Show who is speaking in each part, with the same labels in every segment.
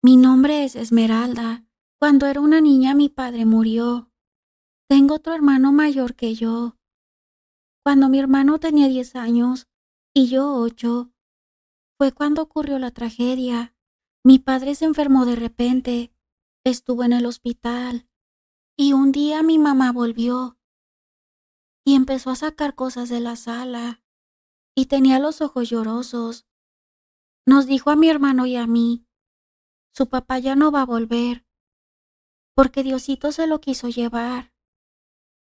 Speaker 1: Mi nombre es Esmeralda. Cuando era una niña mi padre murió. Tengo otro hermano mayor que yo. Cuando mi hermano tenía 10 años y yo 8, fue cuando ocurrió la tragedia. Mi padre se enfermó de repente, estuvo en el hospital y un día mi mamá volvió y empezó a sacar cosas de la sala y tenía los ojos llorosos. Nos dijo a mi hermano y a mí, su papá ya no va a volver porque Diosito se lo quiso llevar.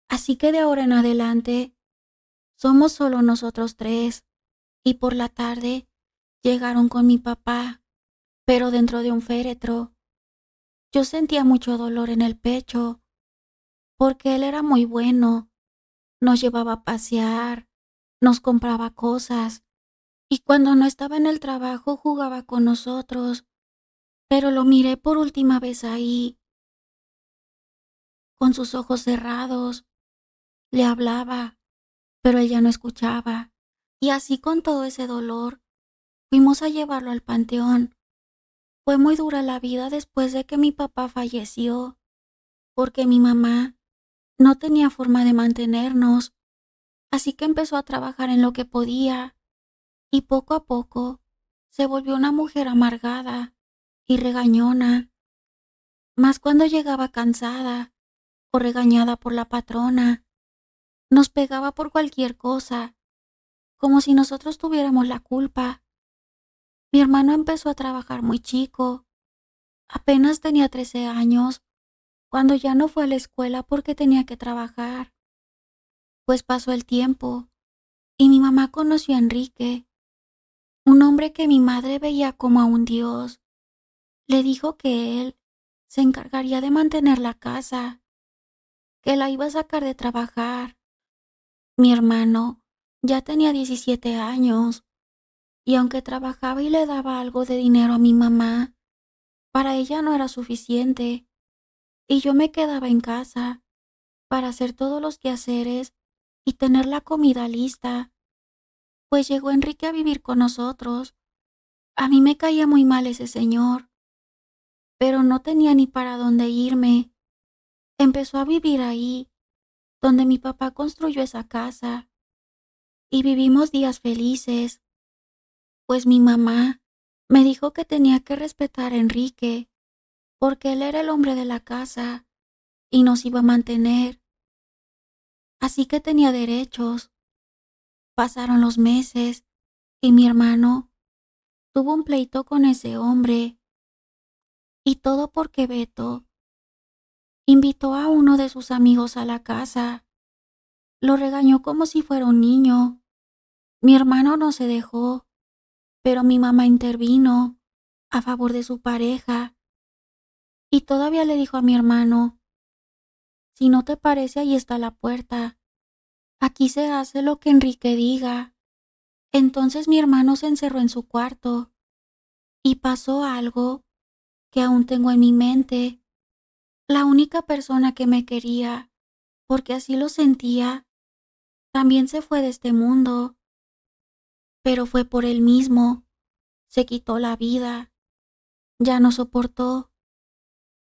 Speaker 1: Así que de ahora en adelante somos solo nosotros tres. Y por la tarde llegaron con mi papá, pero dentro de un féretro. Yo sentía mucho dolor en el pecho, porque él era muy bueno. Nos llevaba a pasear, nos compraba cosas, y cuando no estaba en el trabajo jugaba con nosotros. Pero lo miré por última vez ahí, con sus ojos cerrados. Le hablaba, pero ella no escuchaba. Y así con todo ese dolor, fuimos a llevarlo al panteón. Fue muy dura la vida después de que mi papá falleció, porque mi mamá no tenía forma de mantenernos, así que empezó a trabajar en lo que podía y poco a poco se volvió una mujer amargada y regañona, más cuando llegaba cansada o regañada por la patrona. Nos pegaba por cualquier cosa, como si nosotros tuviéramos la culpa. Mi hermano empezó a trabajar muy chico, apenas tenía 13 años cuando ya no fue a la escuela porque tenía que trabajar. Pues pasó el tiempo y mi mamá conoció a Enrique, un hombre que mi madre veía como a un dios. Le dijo que él se encargaría de mantener la casa, que la iba a sacar de trabajar. Mi hermano ya tenía 17 años y aunque trabajaba y le daba algo de dinero a mi mamá, para ella no era suficiente y yo me quedaba en casa para hacer todos los quehaceres y tener la comida lista. Pues llegó Enrique a vivir con nosotros. A mí me caía muy mal ese señor, pero no tenía ni para dónde irme. Empezó a vivir ahí, donde mi papá construyó esa casa, y vivimos días felices, pues mi mamá me dijo que tenía que respetar a Enrique, porque él era el hombre de la casa y nos iba a mantener, así que tenía derechos. Pasaron los meses y mi hermano tuvo un pleito con ese hombre, y todo porque Beto invitó a uno de sus amigos a la casa. Lo regañó como si fuera un niño. Mi hermano no se dejó, pero mi mamá intervino a favor de su pareja y todavía le dijo a mi hermano, si no te parece ahí está la puerta, aquí se hace lo que Enrique diga. Entonces mi hermano se encerró en su cuarto y pasó algo que aún tengo en mi mente. La única persona que me quería, porque así lo sentía, también se fue de este mundo, pero fue por él mismo. Se quitó la vida, ya no soportó,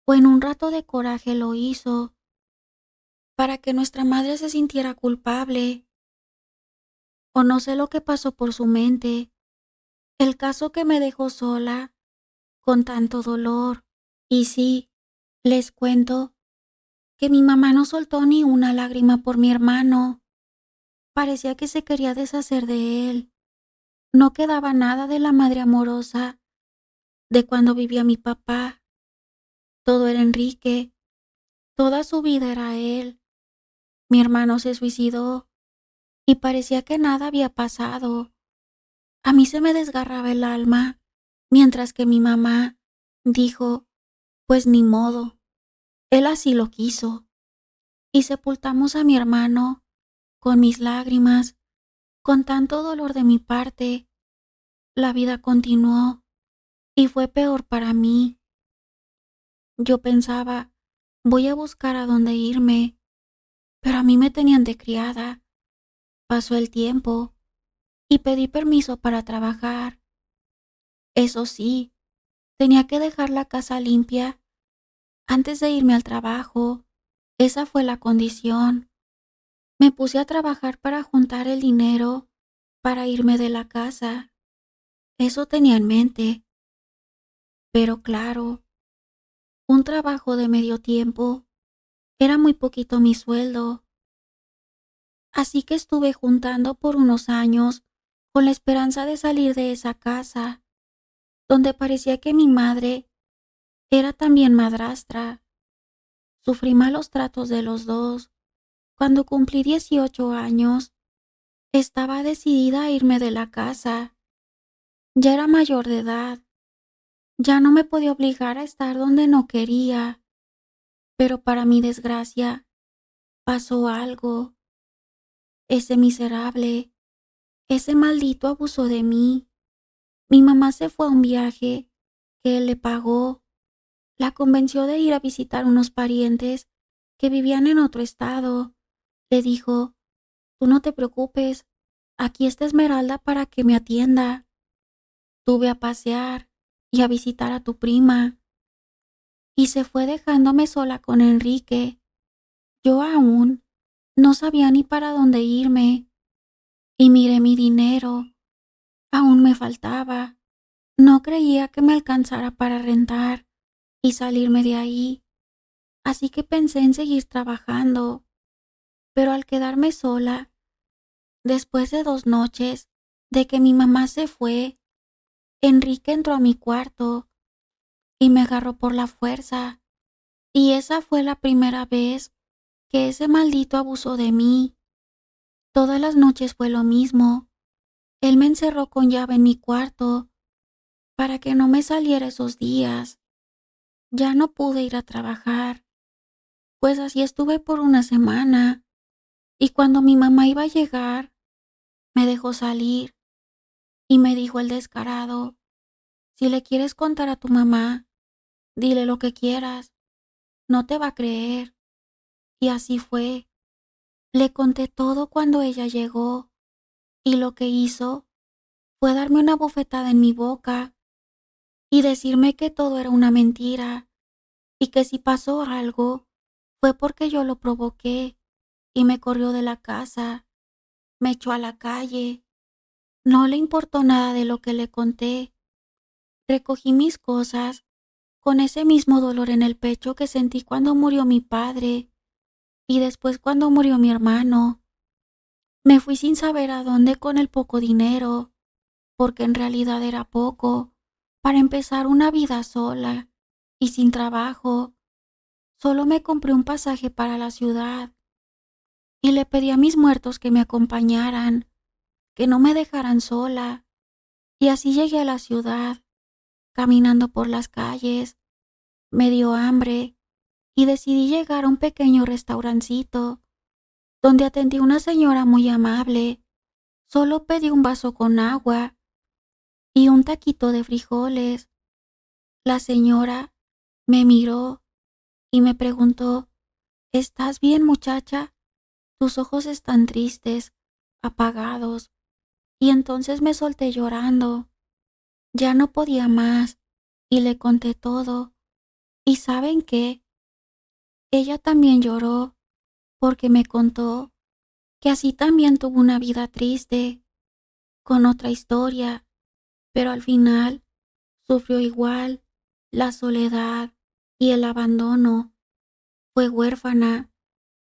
Speaker 1: o en un rato de coraje lo hizo, para que nuestra madre se sintiera culpable, o no sé lo que pasó por su mente. El caso que me dejó sola, con tanto dolor. Y sí, les cuento que mi mamá no soltó ni una lágrima por mi hermano. Parecía que se quería deshacer de él. No quedaba nada de la madre amorosa de cuando vivía mi papá. Todo era Enrique, toda su vida era él. Mi hermano se suicidó y parecía que nada había pasado. A mí se me desgarraba el alma, mientras que mi mamá dijo, pues ni modo, él así lo quiso. Y sepultamos a mi hermano con mis lágrimas, con tanto dolor de mi parte. La vida continuó y fue peor para mí. Yo pensaba, voy a buscar a dónde irme, pero a mí me tenían de criada. Pasó el tiempo y pedí permiso para trabajar. Eso sí, Tenía que dejar la casa limpia antes de irme al trabajo. Esa fue la condición. Me puse a trabajar para juntar el dinero para irme de la casa. Eso tenía en mente. Pero claro, un trabajo de medio tiempo era muy poquito mi sueldo. Así que estuve juntando por unos años con la esperanza de salir de esa casa, donde parecía que mi madre era también madrastra. Sufrí malos tratos de los dos. Cuando cumplí 18 años, estaba decidida a irme de la casa. Ya era mayor de edad. Ya no me podía obligar a estar donde no quería. Pero para mi desgracia, pasó algo. Ese miserable, ese maldito abusó de mí. Mi mamá se fue a un viaje que él le pagó. La convenció de ir a visitar unos parientes que vivían en otro estado. Le dijo: tú no te preocupes, aquí está Esmeralda para que me atienda. Tuve a pasear y a visitar a tu prima. Y se fue dejándome sola con Enrique. Yo aún no sabía ni para dónde irme. Y miré mi dinero. Aún me faltaba. No creía que me alcanzara para rentar y salirme de ahí. Así que pensé en seguir trabajando. Pero al quedarme sola, después de 2 noches de que mi mamá se fue, Enrique entró a mi cuarto y me agarró por la fuerza. Y esa fue la primera vez que ese maldito abusó de mí. Todas las noches fue lo mismo. Él me encerró con llave en mi cuarto para que no me saliera esos días. Ya no pude ir a trabajar, pues así estuve por una semana. Y cuando mi mamá iba a llegar, me dejó salir y me dijo el descarado: si le quieres contar a tu mamá, dile lo que quieras, no te va a creer. Y así fue. Le conté todo cuando ella llegó, y lo que hizo fue darme una bofetada en mi boca y decirme que todo era una mentira, y que si pasó algo fue porque yo lo provoqué, y me corrió de la casa, me echó a la calle. No le importó nada de lo que le conté. Recogí mis cosas con ese mismo dolor en el pecho que sentí cuando murió mi padre y después cuando murió mi hermano. Me fui sin saber a dónde con el poco dinero, porque en realidad era poco, para empezar una vida sola y sin trabajo. Solo me compré un pasaje para la ciudad y le pedí a mis muertos que me acompañaran, que no me dejaran sola. Y así llegué a la ciudad, caminando por las calles. Me dio hambre y decidí llegar a un pequeño restaurancito donde atendí a una señora muy amable. Solo pedí un vaso con agua y un taquito de frijoles. La señora me miró y me preguntó: ¿estás bien, muchacha? Tus ojos están tristes, apagados. Y entonces me solté llorando. Ya no podía más y le conté todo. ¿Y saben qué? Ella también lloró porque me contó que así también tuvo una vida triste, con otra historia, pero al final sufrió igual la soledad y el abandono. Fue huérfana,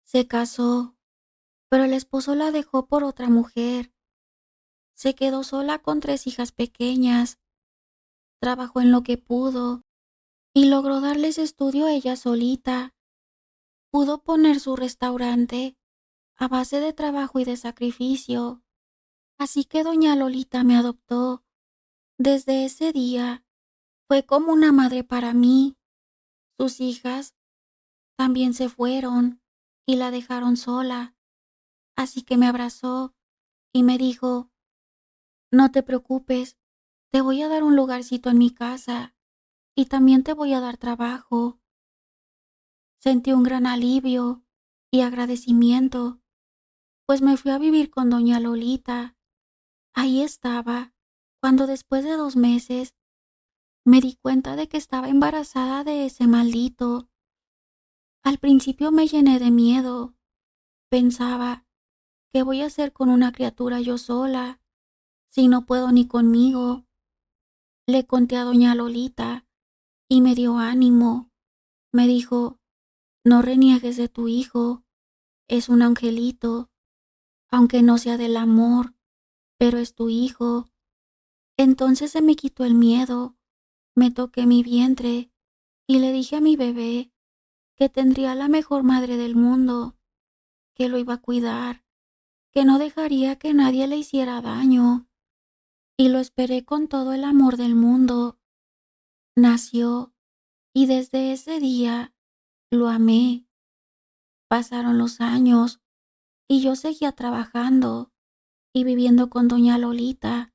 Speaker 1: se casó, pero el esposo la dejó por otra mujer. Se quedó sola con 3 hijas pequeñas. Trabajó en lo que pudo y logró darles estudio ella solita. Pudo poner su restaurante a base de trabajo y de sacrificio. Así que doña Lolita me adoptó. Desde ese día fue como una madre para mí. Sus hijas también se fueron y la dejaron sola. Así que me abrazó y me dijo: no te preocupes, te voy a dar un lugarcito en mi casa y también te voy a dar trabajo. Sentí un gran alivio y agradecimiento, pues me fui a vivir con doña Lolita. Ahí estaba, cuando después de 2 meses me di cuenta de que estaba embarazada de ese maldito. Al principio me llené de miedo. Pensaba, ¿qué voy a hacer con una criatura yo sola, si no puedo ni conmigo? Le conté a doña Lolita y me dio ánimo. Me dijo, no reniegues de tu hijo, es un angelito, aunque no sea del amor, pero es tu hijo. Entonces se me quitó el miedo, me toqué mi vientre y le dije a mi bebé que tendría la mejor madre del mundo, que lo iba a cuidar, que no dejaría que nadie le hiciera daño. Y lo esperé con todo el amor del mundo. Nació y desde ese día lo amé. Pasaron los años y yo seguía trabajando y viviendo con doña Lolita.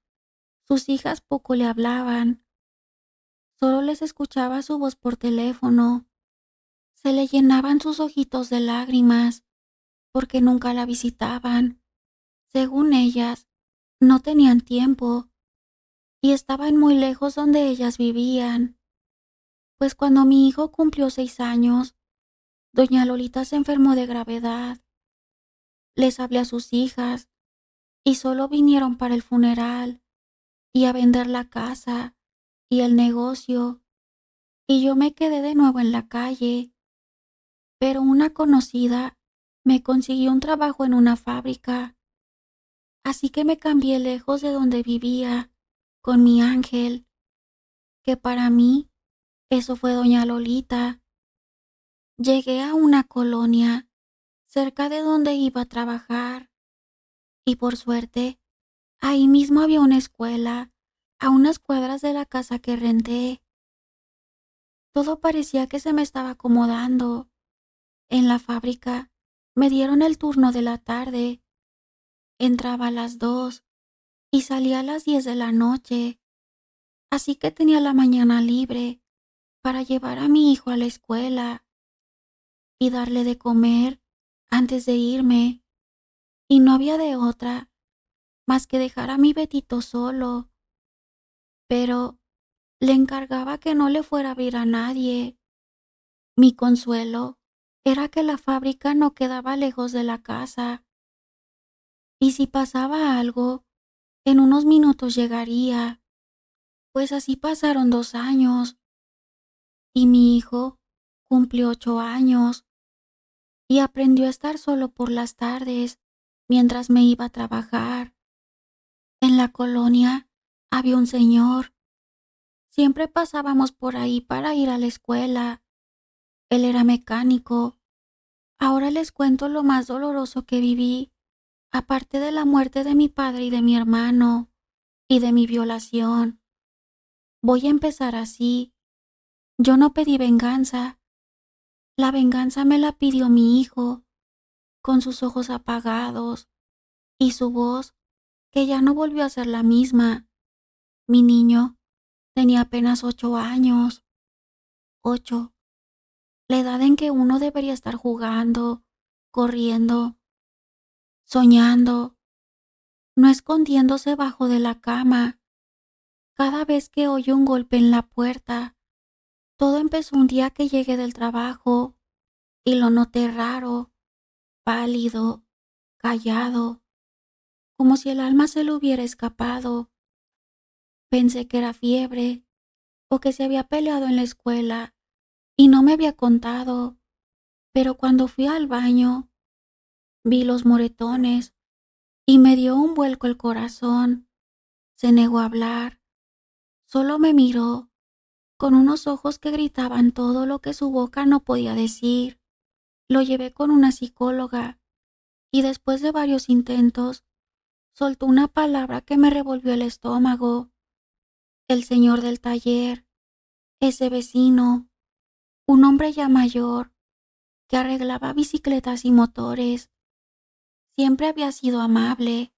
Speaker 1: Sus hijas poco le hablaban, solo les escuchaba su voz por teléfono. Se le llenaban sus ojitos de lágrimas porque nunca la visitaban. Según ellas, no tenían tiempo y estaban muy lejos donde ellas vivían. Pues cuando mi hijo cumplió 6 años, doña Lolita se enfermó de gravedad. Les hablé a sus hijas y solo vinieron para el funeral y a vender la casa y el negocio, y yo me quedé de nuevo en la calle. Pero una conocida me consiguió un trabajo en una fábrica, así que me cambié lejos de donde vivía con mi ángel, que para mí eso fue doña Lolita. Llegué a una colonia cerca de donde iba a trabajar y por suerte ahí mismo había una escuela a unas cuadras de la casa que renté. Todo parecía que se me estaba acomodando. En la fábrica me dieron el turno de la tarde. Entraba a las 2 y salía a las 10 de la noche, así que tenía la mañana libre para llevar a mi hijo a la escuela y darle de comer antes de irme. Y no había de otra más que dejar a mi Betito solo, pero le encargaba que no le fuera a abrir a nadie. Mi consuelo era que la fábrica no quedaba lejos de la casa, y si pasaba algo, en unos minutos llegaría. Pues así pasaron 2 años, y mi hijo cumplió 8 años, y aprendió a estar solo por las tardes, mientras me iba a trabajar. En la colonia había un señor. Siempre pasábamos por ahí para ir a la escuela. Él era mecánico. Ahora les cuento lo más doloroso que viví, aparte de la muerte de mi padre y de mi hermano, y de mi violación. Voy a empezar así. Yo no pedí venganza. La venganza me la pidió mi hijo, con sus ojos apagados y su voz que ya no volvió a ser la misma. Mi niño tenía apenas 8 años. 8, la edad en que uno debería estar jugando, corriendo, soñando, no escondiéndose bajo de la cama. Cada vez que oye un golpe en la puerta, todo empezó un día que llegué del trabajo y lo noté raro, pálido, callado, como si el alma se le hubiera escapado. Pensé que era fiebre o que se había peleado en la escuela y no me había contado, pero cuando fui al baño vi los moretones y me dio un vuelco el corazón. Se negó a hablar, solo me miró con unos ojos que gritaban todo lo que su boca no podía decir. Lo llevé con una psicóloga y después de varios intentos soltó una palabra que me revolvió el estómago. El señor del taller, ese vecino, un hombre ya mayor que arreglaba bicicletas y motores, siempre había sido amable,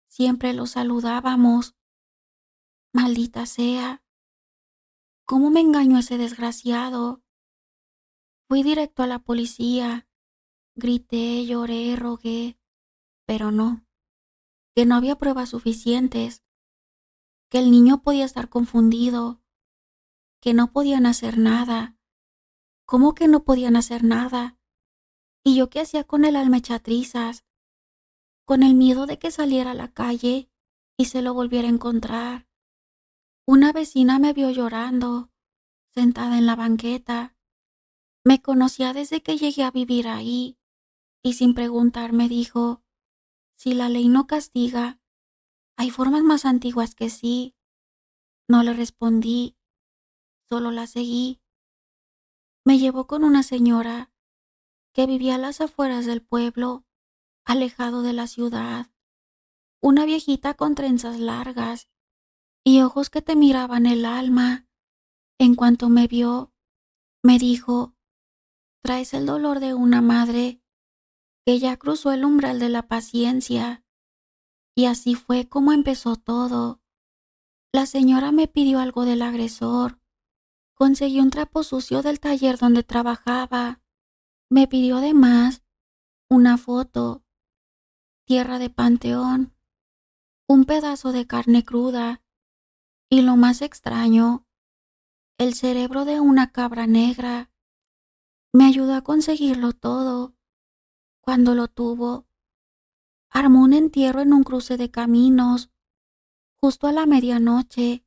Speaker 1: siempre lo saludábamos. Maldita sea, ¿cómo me engañó ese desgraciado? Fui directo a la policía, grité, lloré, rogué, pero no, que no había pruebas suficientes, que el niño podía estar confundido que no podían hacer nada. ¿Cómo que no podían hacer nada? ¿Y yo qué hacía con el alma hecha trizas? Con el miedo de que saliera a la calle y se lo volviera a encontrar. Una vecina me vio llorando, sentada en la banqueta. Me conocía desde que llegué a vivir ahí y sin preguntar me dijo, si la ley no castiga, hay formas más antiguas que sí. No le respondí, solo la seguí. Me llevó con una señora que vivía a las afueras del pueblo, alejado de la ciudad. Una viejita con trenzas largas y ojos que te miraban el alma. En cuanto me vio, me dijo, traes el dolor de una madre que ya cruzó el umbral de la paciencia. Y así fue como empezó todo. La señora me pidió algo del agresor. Conseguí un trapo sucio del taller donde trabajaba. Me pidió además una foto, tierra de panteón, un pedazo de carne cruda y lo más extraño, el cerebro de una cabra negra. Me ayudó a conseguirlo todo. Cuando lo tuvo, armó un entierro en un cruce de caminos, justo a la medianoche.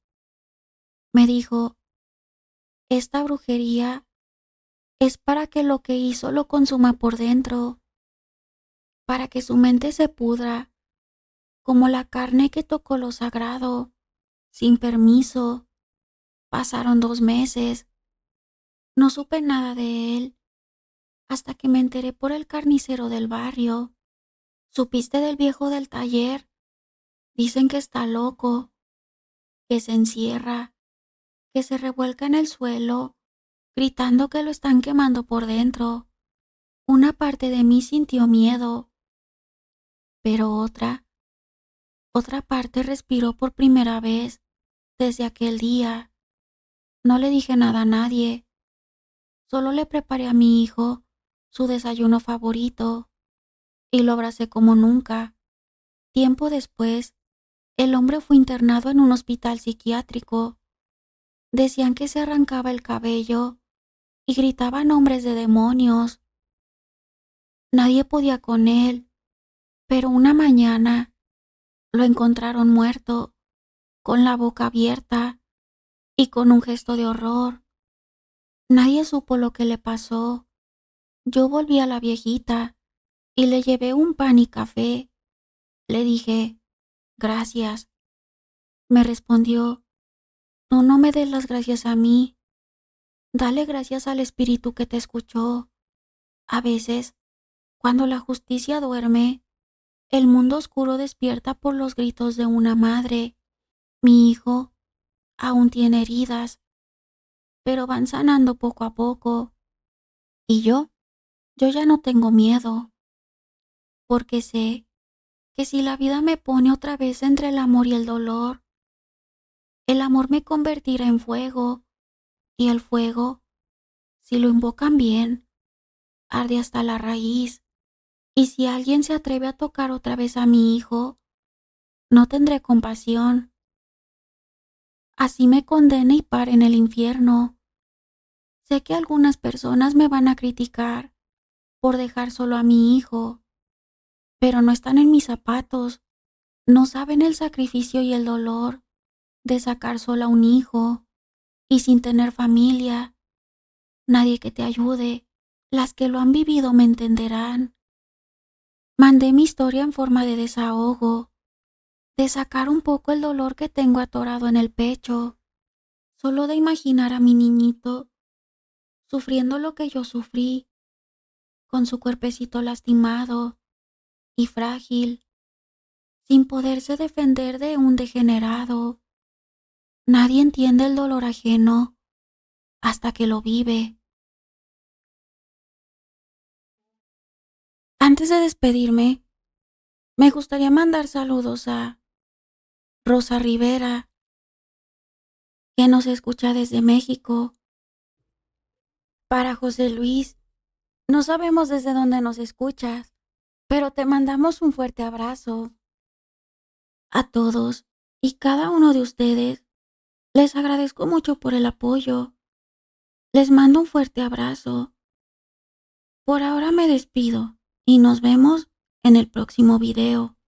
Speaker 1: Me dijo, esta brujería es para que lo que hizo lo consuma por dentro, para que su mente se pudra, como la carne que tocó lo sagrado, sin permiso. Pasaron 2 meses. No supe nada de él, hasta que me enteré por el carnicero del barrio. ¿Supiste del viejo del taller? Dicen que está loco, que se encierra, que se revuelca en el suelo, gritando que lo están quemando por dentro. Una parte de mí sintió miedo, pero otra parte respiró por primera vez desde aquel día. No le dije nada a nadie, solo le preparé a mi hijo su desayuno favorito y lo abracé como nunca. Tiempo después, el hombre fue internado en un hospital psiquiátrico. Decían que se arrancaba el cabello y gritaba nombres de demonios. Nadie podía con él, pero una mañana lo encontraron muerto, con la boca abierta y con un gesto de horror. Nadie supo lo que le pasó. Yo volví a la viejita y le llevé un pan y café. Le dije, gracias. Me respondió, tú no me des las gracias a mí. Dale gracias al espíritu que te escuchó. A veces, cuando la justicia duerme, el mundo oscuro despierta por los gritos de una madre. Mi hijo aún tiene heridas, pero van sanando poco a poco. Y yo ya no tengo miedo, porque sé que si la vida me pone otra vez entre el amor y el dolor, el amor me convertirá en fuego, y el fuego, si lo invocan bien, arde hasta la raíz. Y si alguien se atreve a tocar otra vez a mi hijo, no tendré compasión. Así me condene y pare en el infierno. Sé que algunas personas me van a criticar por dejar solo a mi hijo, pero no están en mis zapatos, no saben el sacrificio y el dolor de sacar sola a un hijo y sin tener familia, nadie que te ayude. Las que lo han vivido me entenderán. Mandé mi historia en forma de desahogo, de sacar un poco el dolor que tengo atorado en el pecho, solo de imaginar a mi niñito sufriendo lo que yo sufrí, con su cuerpecito lastimado y frágil, sin poderse defender de un degenerado. Nadie entiende el dolor ajeno hasta que lo vive. Antes de despedirme, me gustaría mandar saludos a Rosa Rivera, que nos escucha desde México, para José Luis. No sabemos desde dónde nos escuchas, pero te mandamos un fuerte abrazo. A todos y cada uno de ustedes, Les agradezco mucho por el apoyo. Les mando un fuerte abrazo. Por ahora me despido y nos vemos en el próximo video.